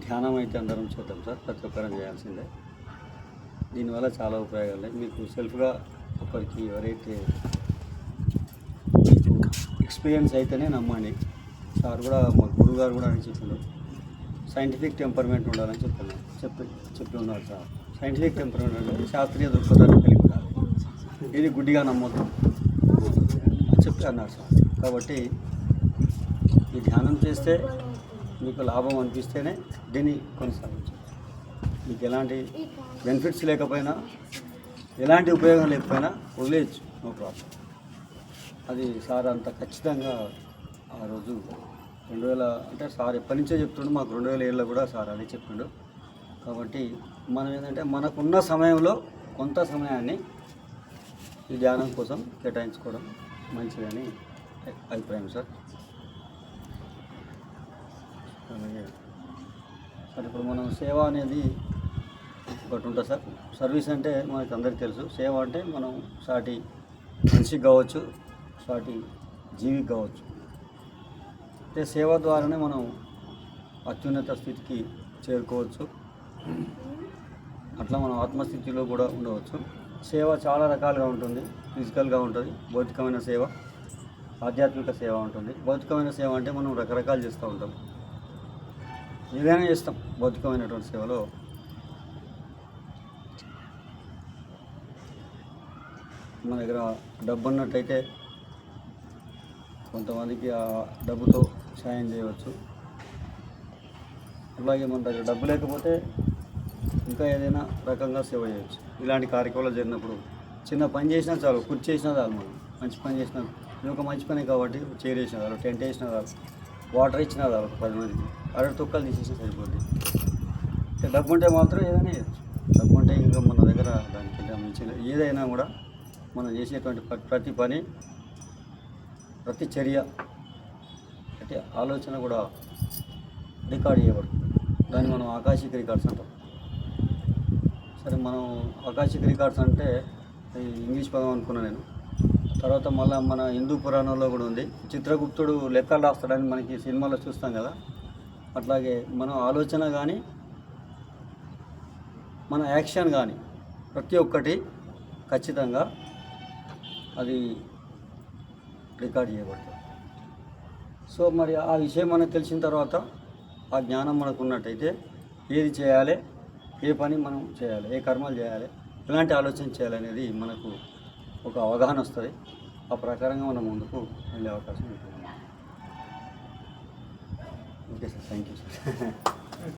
ధ్యానం అయితే అందరం చేద్దాం సార్, ప్రతి ఒక్కరం చేయాల్సిందే. దీనివల్ల చాలా ఉపయోగాలు ఉన్నాయి. మీకు సెల్ఫ్గా ఒకరికి ఎవరైతే మీకు ఎక్స్పీరియన్స్ అయితేనే నమ్మండి. సార్ కూడా మా గురువుగారు కూడా అని చెప్పిండు, సైంటిఫిక్ టెంపర్మెంట్ ఉండాలని చెప్పి ఉన్నారు సార్. సైంటిఫిక్ టెంపర్మెంట్ అంటే శాస్త్రీయ దృక్పథాన్ని కలిగి ఉండాలి, ఇది గుడ్డిగా నమ్మొద్దు అని చెప్పి అన్నారు సార్. కాబట్టి ఈ ధ్యానం చేస్తే మీకు లాభం అనిపిస్తేనే దీన్ని కొనసాగించండి. మీకు ఎలాంటి బెనిఫిట్స్ లేకపోయినా, ఎలాంటి ఉపయోగం లేకపోయినా వదిలేయచ్చు, నో ప్రాబ్లం. అది సార్ అంత ఖచ్చితంగా ఆ రోజు 2000 అంటే సార్ ఎప్పటి నుంచో చెప్తుండు, మాకు 2007లో కూడా సార్ అదే చెప్పిండు. కాబట్టి మనం ఏంటంటే మనకున్న సమయంలో కొంత సమయాన్ని ఈ ధ్యానం కోసం కేటాయించుకోవడం మంచిదని అభిప్రాయం సార్. అలాగే సార్, ఇప్పుడు మనం సేవ అనేది ఒకటి ఉంటుంది సార్. సర్వీస్ అంటే మనకు అందరికీ తెలుసు. సేవ అంటే మనం సాటి మనిషికి కావచ్చు, సాటి జీవికి కావచ్చు. అంటే సేవ ద్వారానే మనం అత్యున్నత స్థితికి చేరుకోవచ్చు. అట్లా మనం ఆత్మస్థితిలో కూడా ఉండవచ్చు. సేవ చాలా రకాలుగా ఉంటుంది. ఫిజికల్గా ఉంటుంది, భౌతికమైన సేవ, ఆధ్యాత్మిక సేవ ఉంటుంది. భౌతికమైన సేవ అంటే మనం రకరకాలు చేస్తూ ఉంటాం, ఏదైనా చేస్తాం. భౌతికమైనటువంటి సేవలో మన దగ్గర డబ్బు ఉన్నట్టయితే కొంతమందికి ఆ డబ్బుతో సాయం చేయవచ్చు. అలాగే మన దగ్గర డబ్బు లేకపోతే ఇంకా ఏదైనా రకంగా సేవ చేయవచ్చు. ఇలాంటి కార్యక్రమాలు జరిగినప్పుడు చిన్న పని చేసినా చాలు, కుర్చీ చేసినా చాలు, మనం మంచి పని చేసినా, ఇది ఒక మంచి పని కాబట్టి చైర్ వేసినా చాలు, టెంట్ వేసినా చాలు, వాటర్ ఇచ్చినా చాలు, 10 మందికి అరటి తొక్కలు తీసేసి సరిపోద్ది. డబ్బు ఉంటే మాత్రం ఏదైనా చేయొచ్చు. డబ్బు ఉంటే ఇంకా మన దగ్గర దానికి మించి ఏదైనా కూడా మనం చేసేటువంటి ప్రతి పని, ప్రతి చర్య, ప్రతి ఆలోచన కూడా రికార్డ్ చేయబడుతుంది. దాన్ని మనం ఆకాశిక రికార్డ్స్ అంటాం. సరే, మనం ఆకాశిక రికార్డ్స్ అంటే ఇంగ్లీష్ పదం అనుకున్నాను నేను. తర్వాత మళ్ళీ మన హిందూ పురాణంలో కూడా ఉంది, చిత్రగుప్తుడు లెక్కలు రాస్తాడని మనకి సినిమాలో చూస్తాం కదా. అట్లాగే మన ఆలోచన కానీ, మన యాక్షన్ కానీ ప్రతి ఒక్కటి ఖచ్చితంగా అది రికార్డ్ చేయబడుతుంది. సో మరి ఆ విషయం మనకు తెలిసిన తర్వాత, ఆ జ్ఞానం మనకు ఉన్నట్టయితే ఏది చేయాలి, ఏ పని మనం చేయాలి, ఏ కర్మలు చేయాలి, ఎలాంటి ఆలోచన చేయాలనేది మనకు ఒక అవగాహన వస్తుంది. ఆ ప్రకారంగా మనం ముందుకు వెళ్ళే అవకాశం ఉంటుంది. Okay sir, thank you sir.